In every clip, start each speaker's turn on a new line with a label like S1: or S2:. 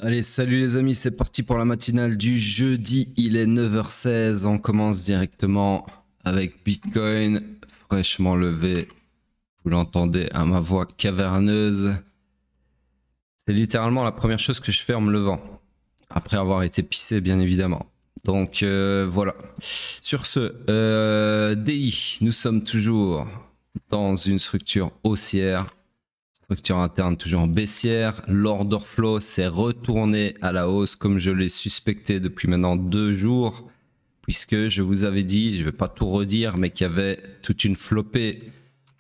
S1: Allez, salut les amis, c'est parti pour la matinale du jeudi. Il est 9h16. On commence directement avec Bitcoin fraîchement levé. Vous l'entendez à ma voix caverneuse. C'est littéralement la première chose que je fais en me levant. Après avoir été pissé, bien évidemment. Donc voilà. Sur ce, DI, nous sommes toujours dans une structure haussière. Structure interne toujours baissière. L'order flow s'est retourné à la hausse comme je l'ai suspecté depuis maintenant 2 jours. Puisque je vous avais dit, je ne vais pas tout redire, mais qu'il y avait toute une flopée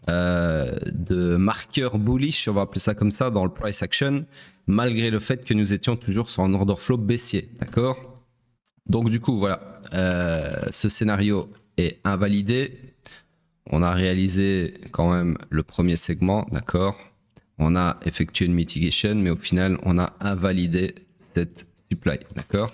S1: de marqueurs bullish, on va appeler ça comme ça, dans le price action, malgré le fait que nous étions toujours sur un order flow baissier. D'accord ? Donc du coup, voilà, ce scénario est invalidé. On a réalisé quand même le premier segment, d'accord ? On a effectué une mitigation, mais au final, on a invalidé cette supply, d'accord?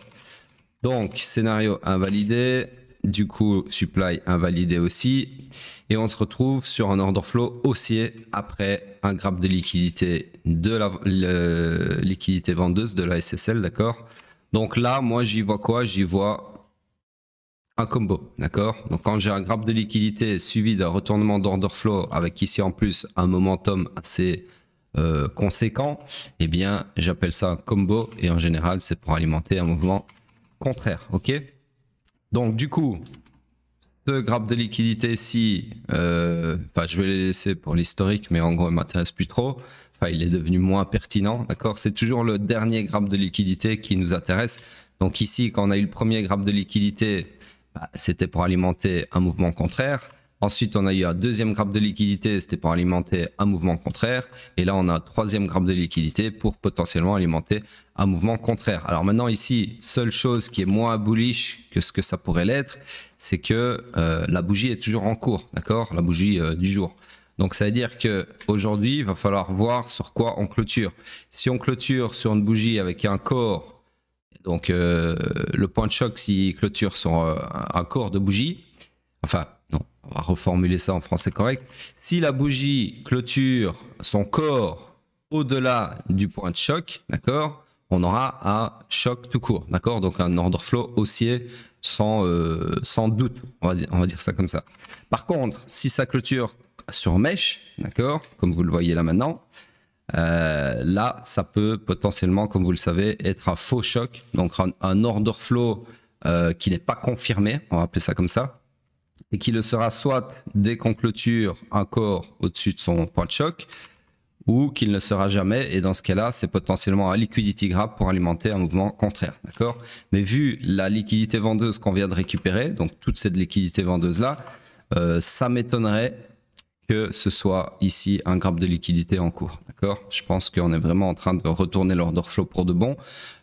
S1: Donc, scénario invalidé, du coup, supply invalidé aussi, et on se retrouve sur un order flow haussier après un grab de liquidité de la liquidité vendeuse de la SSL, d'accord? Donc là, moi, j'y vois quoi? J'y vois un combo, d'accord? Donc quand j'ai un grab de liquidité suivi d'un retournement d'order flow avec ici en plus un momentum assez conséquent, eh bien j'appelle ça un combo et en général c'est pour alimenter un mouvement contraire, ok? Donc du coup, ce grab de liquidité ici, je vais les laisser pour l'historique, mais en gros il m'intéresse plus trop. Enfin, il est devenu moins pertinent, d'accord? C'est toujours le dernier grab de liquidité qui nous intéresse. Donc ici, quand on a eu le premier grab de liquidité, c'était pour alimenter un mouvement contraire. Ensuite, on a eu un deuxième grab de liquidité, c'était pour alimenter un mouvement contraire. Et là, on a un troisième grab de liquidité pour potentiellement alimenter un mouvement contraire. Alors maintenant, ici, seule chose qui est moins bullish que ce que ça pourrait l'être, c'est que la bougie est toujours en cours, d'accord? La bougie du jour. Donc ça veut dire qu'aujourd'hui, il va falloir voir sur quoi on clôture. Si on clôture sur une bougie avec un corps, donc le point de choc s'il clôture sur un corps de bougie, enfin non, on va reformuler ça en français correct. Si la bougie clôture son corps au-delà du point de choc, d'accord, on aura un choc tout court, d'accord, donc un order flow haussier sans doute, on va dire ça comme ça. Par contre, si ça clôture sur mèche, d'accord, comme vous le voyez là maintenant, là, ça peut potentiellement, comme vous le savez, être un faux choc, donc un order flow qui n'est pas confirmé, on va appeler ça comme ça, et qui le sera soit dès qu'on clôture un corps au-dessus de son point de choc, ou qu'il ne sera jamais, et dans ce cas-là, c'est potentiellement un liquidity grab pour alimenter un mouvement contraire, d'accord? Mais vu la liquidité vendeuse qu'on vient de récupérer, donc toute cette liquidité vendeuse-là, ça m'étonnerait que ce soit ici un grab de liquidité en cours, d'accord? Je pense qu'on est vraiment en train de retourner l'order flow pour de bon.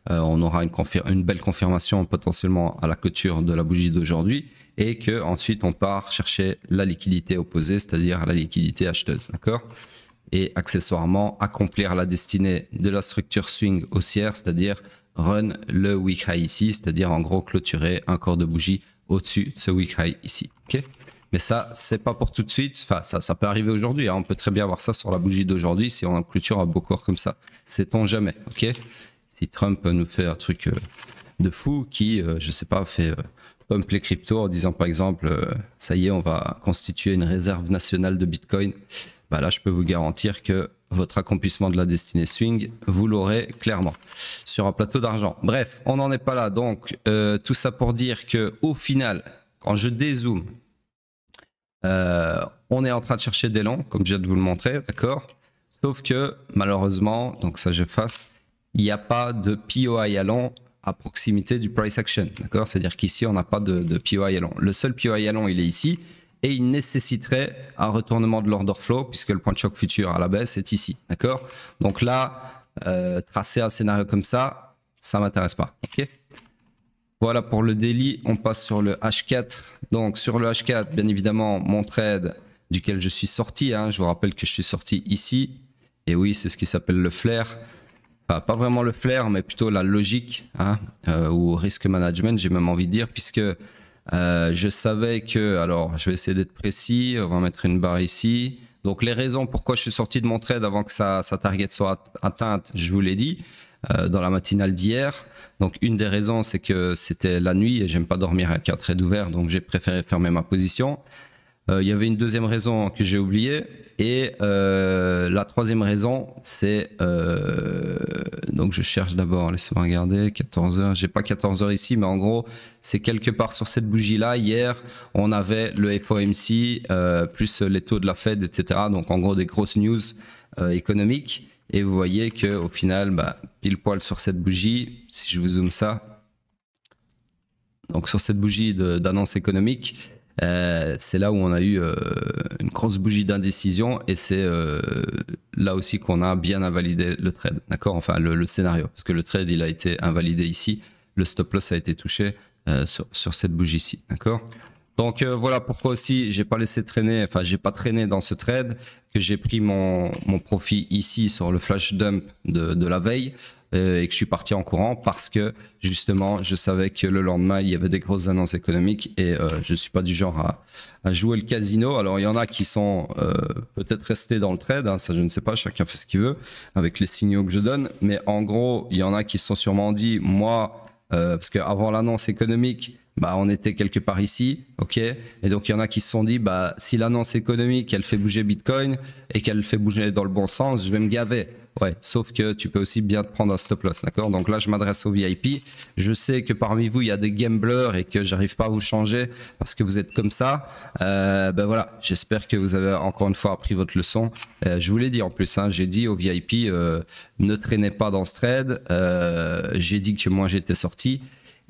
S1: On aura une belle confirmation potentiellement à la clôture de la bougie d'aujourd'hui et que ensuite on part chercher la liquidité opposée, c'est-à-dire la liquidité acheteuse, d'accord? Et accessoirement accomplir la destinée de la structure swing haussière, c'est-à-dire run le week high ici, c'est-à-dire en gros clôturer un corps de bougie au-dessus de ce week high ici, ok? Mais ça, c'est pas pour tout de suite. Enfin, ça peut arriver aujourd'hui. Hein. On peut très bien voir ça sur la bougie d'aujourd'hui si on a clôture un beau corps comme ça. Sait-on jamais, ok? Si Trump nous fait un truc de fou qui, je sais pas, fait pump les cryptos en disant par exemple, ça y est, on va constituer une réserve nationale de Bitcoin. Bah là, je peux vous garantir que votre accomplissement de la destinée swing, vous l'aurez clairement sur un plateau d'argent. Bref, on n'en est pas là. Donc, tout ça pour dire que au final, quand je dézoome, on est en train de chercher des longs, comme je viens de vous le montrer, d'accord? Sauf que, malheureusement, donc ça j'efface, il n'y a pas de POI à long à proximité du price action, d'accord? C'est-à-dire qu'ici, on n'a pas de POI à long. Le seul POI à long, il est ici, et il nécessiterait un retournement de l'order flow, puisque le point de choc futur à la baisse est ici, d'accord? Donc là, tracer un scénario comme ça m'intéresse pas, ok? Voilà pour le daily, on passe sur le H4. Donc sur le H4, bien évidemment, mon trade duquel je suis sorti. Hein, je vous rappelle que je suis sorti ici. Et oui, c'est ce qui s'appelle le flair. Enfin, pas vraiment le flair, mais plutôt la logique hein, ou risk management, j'ai même envie de dire, puisque je savais que... Alors, je vais essayer d'être précis. On va mettre une barre ici. Donc les raisons pourquoi je suis sorti de mon trade avant que sa target soit atteinte, je vous l'ai dit. dans la matinale d'hier. Donc une des raisons, c'est que c'était la nuit et j'aime pas dormir avec un trade ouvert, donc j'ai préféré fermer ma position. Il y avait une deuxième raison que j'ai oubliée et la troisième raison, c'est donc je cherche d'abord, laissez-moi regarder, 14h, j'ai pas 14h ici, mais en gros c'est quelque part sur cette bougie là. Hier on avait le FOMC plus les taux de la Fed, etc. Donc en gros des grosses news économiques, et vous voyez que au final pile poil sur cette bougie, si je vous zoome ça, donc sur cette bougie d'annonce économique, c'est là où on a eu une grosse bougie d'indécision, et c'est là aussi qu'on a bien invalidé le trade, d'accord, enfin le scénario, parce que le trade il a été invalidé ici, le stop loss a été touché sur cette bougie-ci, d'accord. Donc voilà pourquoi aussi j'ai pas laissé traîner, enfin j'ai pas traîné dans ce trade, que j'ai pris mon profit ici sur le flash dump de la veille, et que je suis parti en courant parce que justement je savais que le lendemain il y avait des grosses annonces économiques, et je suis pas du genre à jouer le casino. Alors il y en a qui sont peut-être restés dans le trade, hein, ça je ne sais pas, chacun fait ce qu'il veut avec les signaux que je donne, mais en gros il y en a qui se sont sûrement dit, moi parce qu'avant l'annonce économique on était quelque part ici, ok, et donc il y en a qui se sont dit si l'annonce économique elle fait bouger Bitcoin et qu'elle fait bouger dans le bon sens, je vais me gaver. Ouais, sauf que tu peux aussi bien te prendre un stop loss, d'accord. Donc là je m'adresse aux VIP, je sais que parmi vous il y a des gamblers et que j'arrive pas à vous changer parce que vous êtes comme ça, voilà, j'espère que vous avez encore une fois appris votre leçon. Je vous l'ai dit en plus, hein, j'ai dit aux VIP ne traînez pas dans ce trade, j'ai dit que moi j'étais sorti,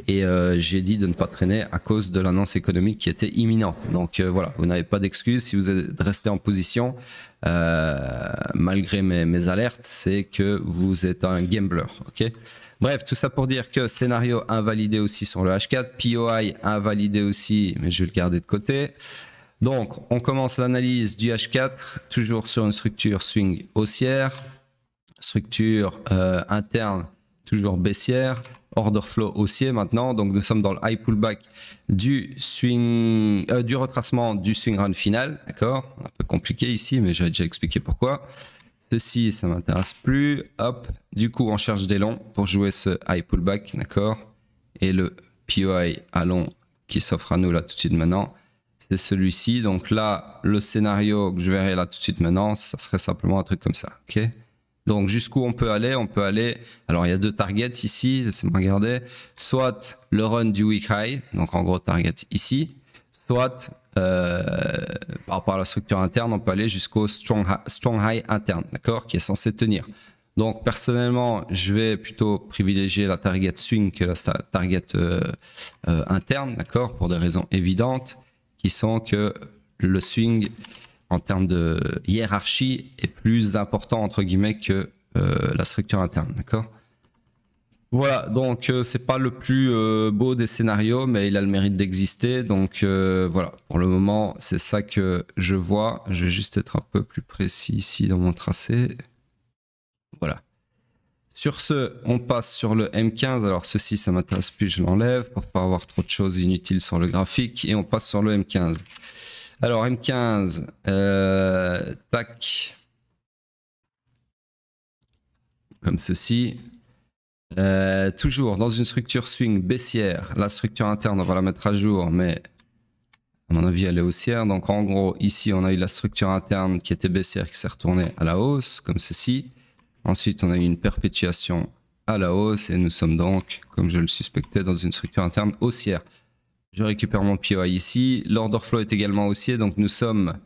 S1: et j'ai dit de ne pas traîner à cause de l'annonce économique qui était imminente. Donc voilà, vous n'avez pas d'excuse si vous êtes resté en position malgré mes alertes, c'est que vous êtes un gambler, ok. Bref, tout ça pour dire que scénario invalidé aussi sur le H4, POI invalidé aussi, mais je vais le garder de côté. Donc on commence l'analyse du H4 toujours sur une structure swing haussière, structure interne toujours baissière, order flow haussier maintenant, donc nous sommes dans le high pullback du swing, du retracement du swing run final, d'accord, un peu compliqué ici, mais j'avais déjà expliqué pourquoi. Ceci, ça m'intéresse plus, hop, du coup on cherche des longs pour jouer ce high pullback, d'accord, et le POI à long qui s'offre à nous là tout de suite maintenant, c'est celui-ci. Donc là, le scénario que je verrai là tout de suite maintenant, ça serait simplement un truc comme ça, ok. Donc jusqu'où on peut aller, alors il y a deux targets ici, laissez-moi regarder, soit le run du week high, donc en gros target ici, soit par rapport à la structure interne, on peut aller jusqu'au strong high interne, d'accord, qui est censé tenir. Donc personnellement, je vais plutôt privilégier la target swing que la target interne, d'accord, pour des raisons évidentes, qui sont que le swing en termes de hiérarchie est plus important entre guillemets que la structure interne, d'accord. Voilà, donc c'est pas le plus beau des scénarios, mais il a le mérite d'exister. Donc voilà, pour le moment c'est ça que je vois. Je vais juste être un peu plus précis ici dans mon tracé. Voilà. Sur ce, on passe sur le M15. Alors ceci, ça m'intéresse plus, je l'enlève pour pas avoir trop de choses inutiles sur le graphique, et on passe sur le M15. Alors M15, tac, comme ceci, toujours dans une structure swing baissière. La structure interne, on va la mettre à jour, mais à mon avis elle est haussière. Donc en gros ici on a eu la structure interne qui était baissière, qui s'est retournée à la hausse, comme ceci. Ensuite on a eu une perpétuation à la hausse, et nous sommes donc, comme je le suspectais, dans une structure interne haussière. Je récupère mon POI ici. L'order flow est également haussier, donc nous sommes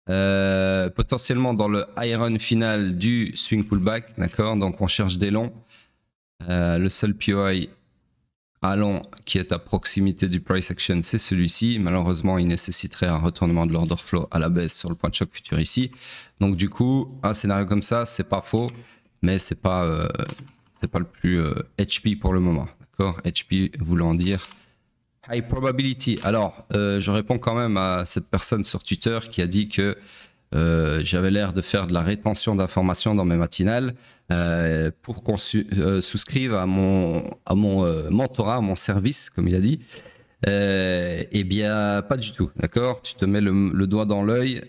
S1: potentiellement dans le high run final du swing pullback, d'accord. Donc on cherche des longs. Le seul POI à long qui est à proximité du price action, c'est celui-ci. Malheureusement, il nécessiterait un retournement de l'order flow à la baisse sur le point de choc futur ici. Donc du coup, un scénario comme ça, c'est pas faux, mais c'est pas le plus HP pour le moment, d'accord. HP voulant dire high probability. Alors, je réponds quand même à cette personne sur Twitter qui a dit que j'avais l'air de faire de la rétention d'informations dans mes matinales pour qu'on souscrive à mon mentorat, à mon service, comme il a dit. Eh bien, pas du tout, d'accord. Tu te mets le doigt dans l'œil.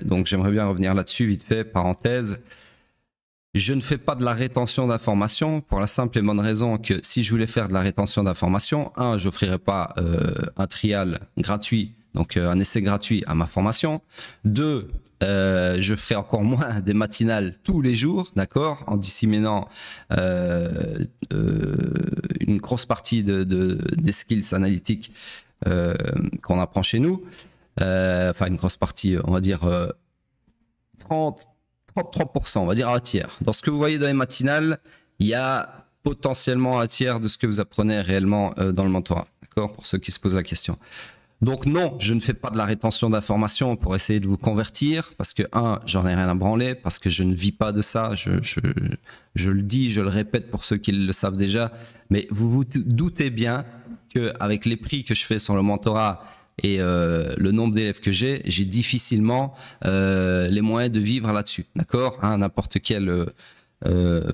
S1: Donc, j'aimerais bien revenir là-dessus vite fait, parenthèse. Je ne fais pas de la rétention d'informations pour la simple et bonne raison que si je voulais faire de la rétention d'informations, un, je n'offrirais pas un trial gratuit, donc un essai gratuit à ma formation. Deux, je ferai encore moins des matinales tous les jours, d'accord, en disséminant une grosse partie des skills analytiques qu'on apprend chez nous. Enfin, une grosse partie, on va dire 33%, on va dire un tiers. Dans ce que vous voyez dans les matinales, il y a potentiellement un tiers de ce que vous apprenez réellement dans le mentorat, d'accord, pour ceux qui se posent la question. Donc non, je ne fais pas de la rétention d'informations pour essayer de vous convertir, parce que un, j'en ai rien à branler, parce que je ne vis pas de ça, je le dis, je le répète pour ceux qui le savent déjà, mais vous vous doutez bien qu'avec les prix que je fais sur le mentorat et le nombre d'élèves que j'ai difficilement les moyens de vivre là-dessus, d'accord, hein, n'importe quelle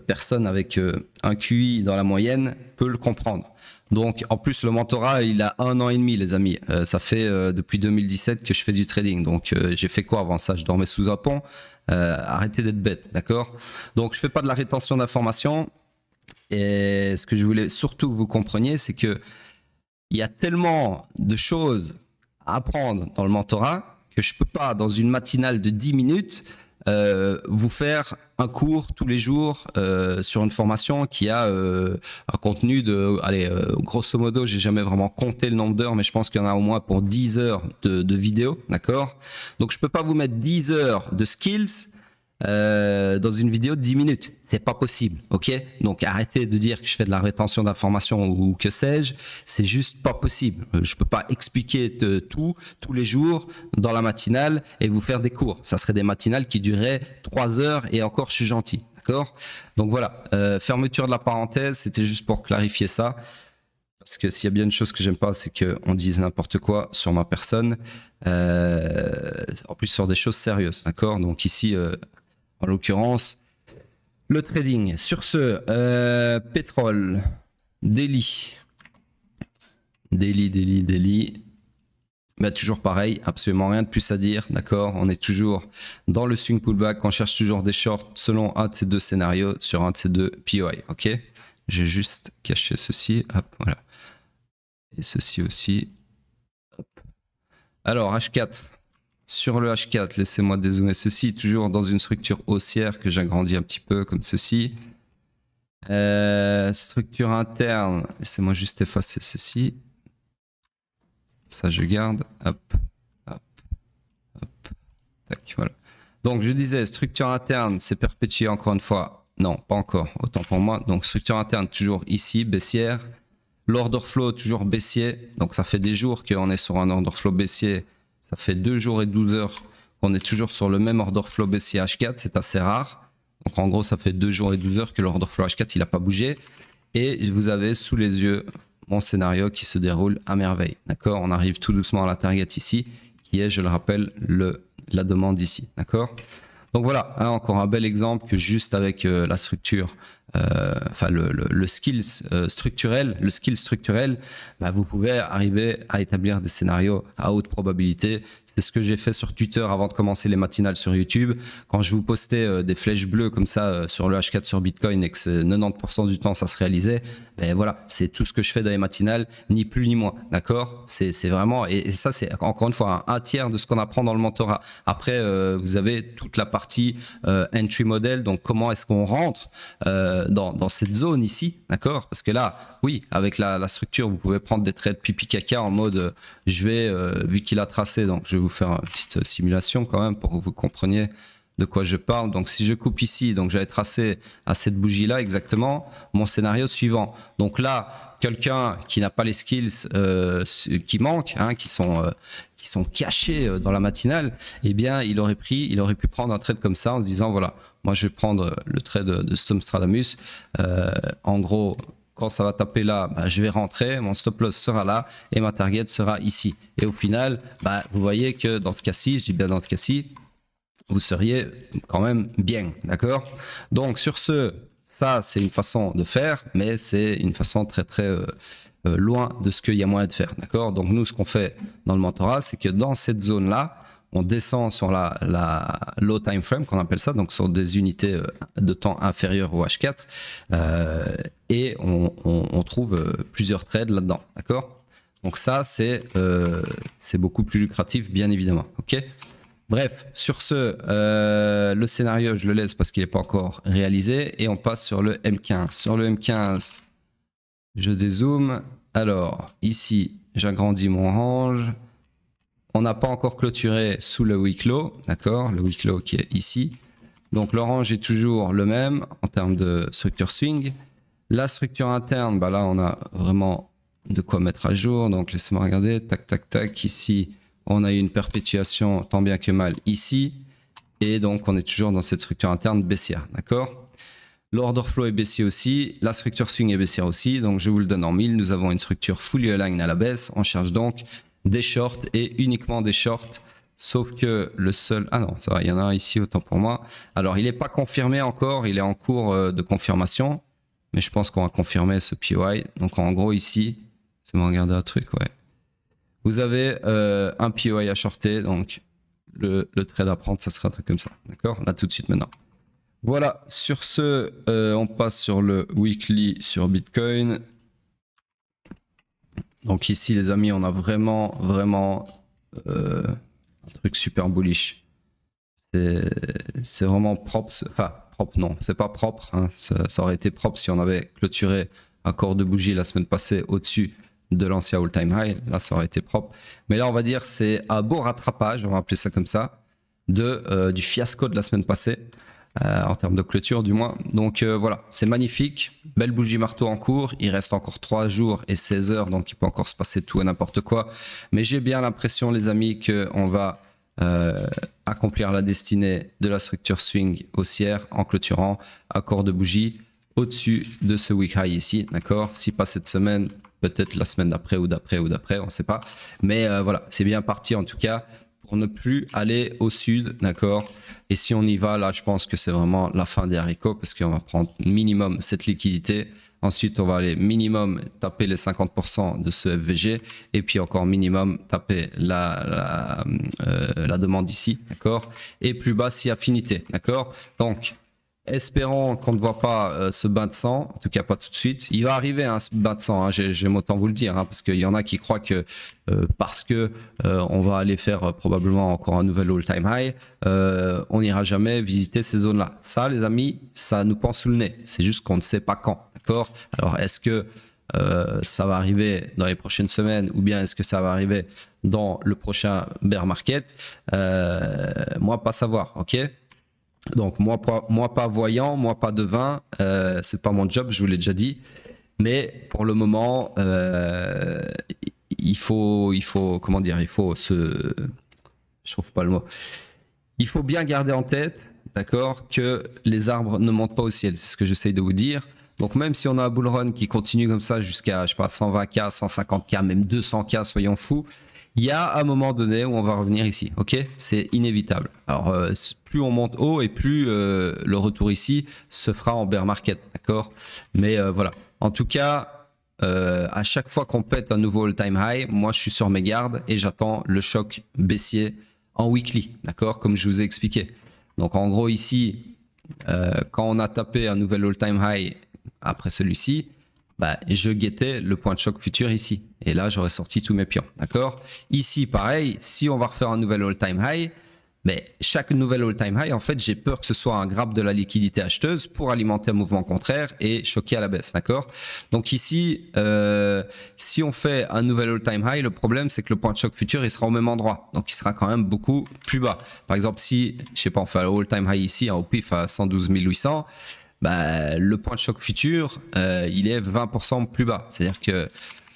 S1: personne avec un QI dans la moyenne peut le comprendre. Donc, en plus, le mentorat, il a 1 an et demi, les amis. Ça fait depuis 2017 que je fais du trading. Donc, j'ai fait quoi avant ça? Je dormais sous un pont. Arrêtez d'être bête, d'accord? Donc, je fais pas de la rétention d'informations. Et ce que je voulais surtout que vous compreniez, c'est que il y a tellement de choses à apprendre dans le mentorat que je peux pas, dans une matinale de 10 minutes, vous faire un cours tous les jours sur une formation qui a un contenu de, allez, grosso modo, j'ai jamais vraiment compté le nombre d'heures, mais je pense qu'il y en a au moins pour 10 heures de vidéos, d'accord? Donc je peux pas vous mettre 10 heures de skills dans une vidéo de 10 minutes, c'est pas possible, ok? Donc arrêtez de dire que je fais de la rétention d'informations ou que sais-je, c'est juste pas possible. Je peux pas expliquer tout tous les jours dans la matinale et vous faire des cours. Ça serait des matinales qui dureraient 3 heures et encore je suis gentil, d'accord? Donc voilà, fermeture de la parenthèse, c'était juste pour clarifier ça. Parce que s'il y a bien une chose que j'aime pas, c'est qu'on dise n'importe quoi sur ma personne, en plus sur des choses sérieuses, d'accord? Donc ici, en l'occurrence, le trading. Sur ce, pétrole, Daily. Bah, toujours pareil, absolument rien de plus à dire, d'accord? On est toujours dans le swing pullback, on cherche toujours des shorts selon un de ces deux scénarios sur un de ces deux POI, ok? J'ai juste caché ceci, hop, voilà. Et ceci aussi, hop. Alors, H4. Sur le H4, laissez-moi dézoomer ceci, toujours dans une structure haussière que j'agrandis un petit peu comme ceci. Structure interne, laissez-moi juste effacer ceci. Ça, je garde. Hop, hop, hop. Tac, voilà. Donc, je disais, structure interne, c'est perpétué encore une fois. Non, pas encore, autant pour moi. Donc, structure interne, toujours ici, baissière. L'order flow, toujours baissier. Donc, ça fait des jours qu'on est sur un order flow baissier. Ça fait 2 jours et 12 heures qu'on est toujours sur le même order flow baissier H4, c'est assez rare. Donc en gros, ça fait 2 jours et 12 heures que l'order flow H4 il n'a pas bougé. Et vous avez sous les yeux mon scénario qui se déroule à merveille. D'accord? On arrive tout doucement à la target ici, qui est, je le rappelle, la demande ici. D'accord? Donc voilà, hein, encore un bel exemple que juste avec la structure, enfin le skill structurel, bah, vous pouvez arriver à établir des scénarios à haute probabilité. C'est ce que j'ai fait sur Twitter avant de commencer les matinales sur YouTube. Quand je vous postais des flèches bleues comme ça sur le H4 sur Bitcoin et que 90% du temps ça se réalisait, ben voilà, c'est tout ce que je fais dans les matinales, ni plus ni moins, d'accord? C'est vraiment, et ça c'est encore une fois un tiers de ce qu'on apprend dans le mentorat. Après, vous avez toute la partie entry model, donc comment est-ce qu'on rentre dans cette zone ici, d'accord? Parce que là, oui, avec la structure, vous pouvez prendre des trades pipi caca en mode je vais, vu qu'il a tracé, donc je vais vous faire une petite simulation quand même pour que vous compreniez de quoi je parle. Donc si je coupe ici, donc j'avais tracé à cette bougie là exactement mon scénario suivant. Donc là, quelqu'un qui n'a pas les skills qui manquent, hein, qui sont cachés dans la matinale, eh bien il aurait pu prendre un trade comme ça en se disant voilà, moi je vais prendre le trade de Stradamus, en gros quand ça va taper là, bah, je vais rentrer, mon stop loss sera là et ma target sera ici. Et au final, bah, vous voyez que dans ce cas-ci, je dis bien dans ce cas-ci, vous seriez quand même bien, d'accord? Donc sur ce, ça c'est une façon de faire, mais c'est une façon très très loin de ce qu'il y a moyen de faire, d'accord? Donc nous, ce qu'on fait dans le mentorat, c'est que dans cette zone-là, on descend sur la low time frame qu'on appelle ça, donc sur des unités de temps inférieures au H4, et on trouve plusieurs trades là-dedans, d'accord? Donc ça, c'est beaucoup plus lucratif, bien évidemment, ok? Bref, sur ce, le scénario, je le laisse parce qu'il n'est pas encore réalisé, et on passe sur le M15. Sur le M15, je dézoome. Alors, ici, j'agrandis mon range. On n'a pas encore clôturé sous le week low, d'accord? Le week low qui est ici. Donc, le range est toujours le même en termes de structure swing. La structure interne, bah là, on a vraiment de quoi mettre à jour. Donc, laissez-moi regarder. Tac, tac, tac. Ici, on a eu une perpétuation tant bien que mal ici. Et donc, on est toujours dans cette structure interne baissière, d'accord? L'order flow est baissier aussi. La structure swing est baissière aussi. Donc, je vous le donne en mille. Nous avons une structure fully aligned à la baisse. On cherche donc des shorts et uniquement des shorts. Sauf que le seul... Ah non, ça va, il y en a un ici, autant pour moi. Alors, il n'est pas confirmé encore. Il est en cours de confirmation. Mais je pense qu'on va confirmer ce POI. Donc, en gros, ici, c'est moi regarder un truc, ouais. Vous avez un POI à shorter, donc le trade à prendre, ça sera un truc comme ça. D'accord? Là, tout de suite maintenant. Voilà, sur ce, on passe sur le weekly sur Bitcoin. Donc ici, les amis, on a vraiment un truc super bullish. C'est vraiment propre. Enfin, propre, non, c'est pas propre. Hein. Ça aurait été propre si on avait clôturé un corps de bougie la semaine passée au-dessus de l'ancien all-time high. Là, ça aurait été propre. Mais là, on va dire c'est un beau rattrapage, on va appeler ça comme ça, du fiasco de la semaine passée, en termes de clôture du moins. Donc voilà, c'est magnifique. Belle bougie marteau en cours. Il reste encore 3 jours et 16 heures, donc il peut encore se passer tout et n'importe quoi. Mais j'ai bien l'impression, les amis, qu'on va accomplir la destinée de la structure swing haussière en clôturant un corps de bougie au-dessus de ce week high ici, d'accord? Si pas cette semaine, peut-être la semaine d'après ou d'après ou d'après, on ne sait pas. Mais voilà, c'est bien parti en tout cas pour ne plus aller au sud, d'accord? Et si on y va, là, je pense que c'est vraiment la fin des haricots parce qu'on va prendre minimum cette liquidité. Ensuite, on va aller minimum taper les 50% de ce FVG et puis encore minimum taper la demande ici, d'accord? Et plus bas si affinité, d'accord? Donc, espérons qu'on ne voit pas ce bain de sang, en tout cas pas tout de suite. Il va arriver ce bain de sang, hein, j'aime autant vous le dire, hein, parce qu'il y en a qui croient que parce que on va aller faire probablement encore un nouvel all-time high, on n'ira jamais visiter ces zones-là. Ça, les amis, ça nous pend sous le nez. C'est juste qu'on ne sait pas quand, d'accord? Alors, est-ce que ça va arriver dans les prochaines semaines ou bien est-ce que ça va arriver dans le prochain bear market? Moi, pas savoir, ok? Donc moi pas voyant, moi pas devin, c'est pas mon job, je vous l'ai déjà dit. Mais pour le moment, il faut comment dire, je trouve pas le mot. Il faut bien garder en tête, d'accord, que les arbres ne montent pas au ciel. C'est ce que j'essaye de vous dire. Donc même si on a un bull run qui continue comme ça jusqu'à, je sais pas, 120K, 150K, même 200K, soyons fous. Il y a un moment donné où on va revenir ici, ok? C'est inévitable. Alors, plus on monte haut et plus le retour ici se fera en bear market, d'accord? Mais voilà. En tout cas, à chaque fois qu'on pète un nouveau all-time high, moi je suis sur mes gardes et j'attends le choc baissier en weekly, d'accord? Comme je vous ai expliqué. Donc en gros ici, quand on a tapé un nouvel all-time high après celui-ci, bah, je guettais le point de choc futur ici. Et là, j'aurais sorti tous mes pions. D'accord? Ici, pareil, si on va refaire un nouvel all-time high, mais chaque nouvel all-time high, en fait, j'ai peur que ce soit un grab de la liquidité acheteuse pour alimenter un mouvement contraire et choquer à la baisse. D'accord? Donc ici, si on fait un nouvel all-time high, le problème, c'est que le point de choc futur, il sera au même endroit. Donc, il sera quand même beaucoup plus bas. Par exemple, si, je sais pas, on fait un all-time high ici, au pif à 112 800, bah, le point de choc futur, il est 20% plus bas. C'est-à-dire que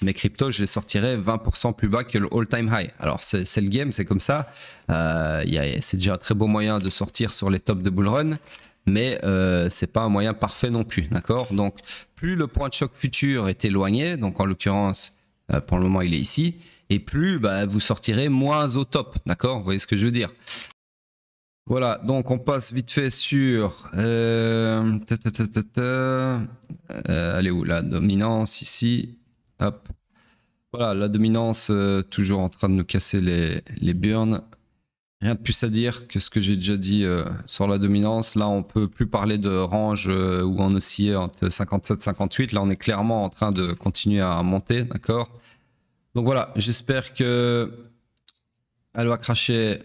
S1: mes cryptos, je les sortirai 20% plus bas que le all-time high. Alors, c'est le game, c'est comme ça. C'est déjà un très beau moyen de sortir sur les tops de bull run, mais c'est pas un moyen parfait non plus. D'accord? Donc, plus le point de choc futur est éloigné, donc en l'occurrence, pour le moment, il est ici, et plus bah, vous sortirez moins au top. D'accord? Vous voyez ce que je veux dire? Voilà, donc on passe vite fait sur... elle est où la dominance ici? Hop. Voilà, la dominance toujours en train de nous casser les burns. Rien de plus à dire que ce que j'ai déjà dit sur la dominance. Là, on peut plus parler de range où on oscillait entre 57 et 58. Là, on est clairement en train de continuer à monter, d'accord? Donc voilà, j'espère que elle va cracher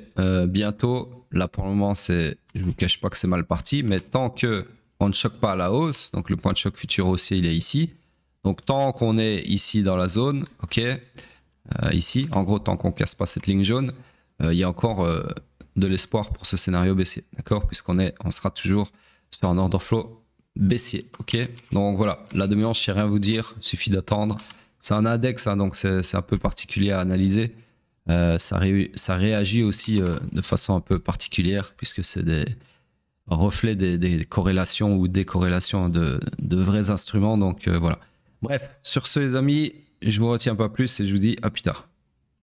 S1: bientôt. Là, pour le moment, je vous cache pas que c'est mal parti, mais tant que on ne choque pas à la hausse, donc le point de choc futur haussier, il est ici. Donc tant qu'on est ici dans la zone, ok, ici, en gros, tant qu'on casse pas cette ligne jaune, il y a encore de l'espoir pour ce scénario baissier, d'accord, puisqu'on sera toujours sur un order flow baissier, ok. Donc voilà, la dominance, je sais rien vous dire, il suffit d'attendre. C'est un index, hein, donc c'est un peu particulier à analyser. Ça réagit aussi de façon un peu particulière, puisque c'est des reflets des corrélations ou décorrélations de vrais instruments. Donc voilà. Bref, sur ce les amis, je vous retiens pas plus et je vous dis à plus tard.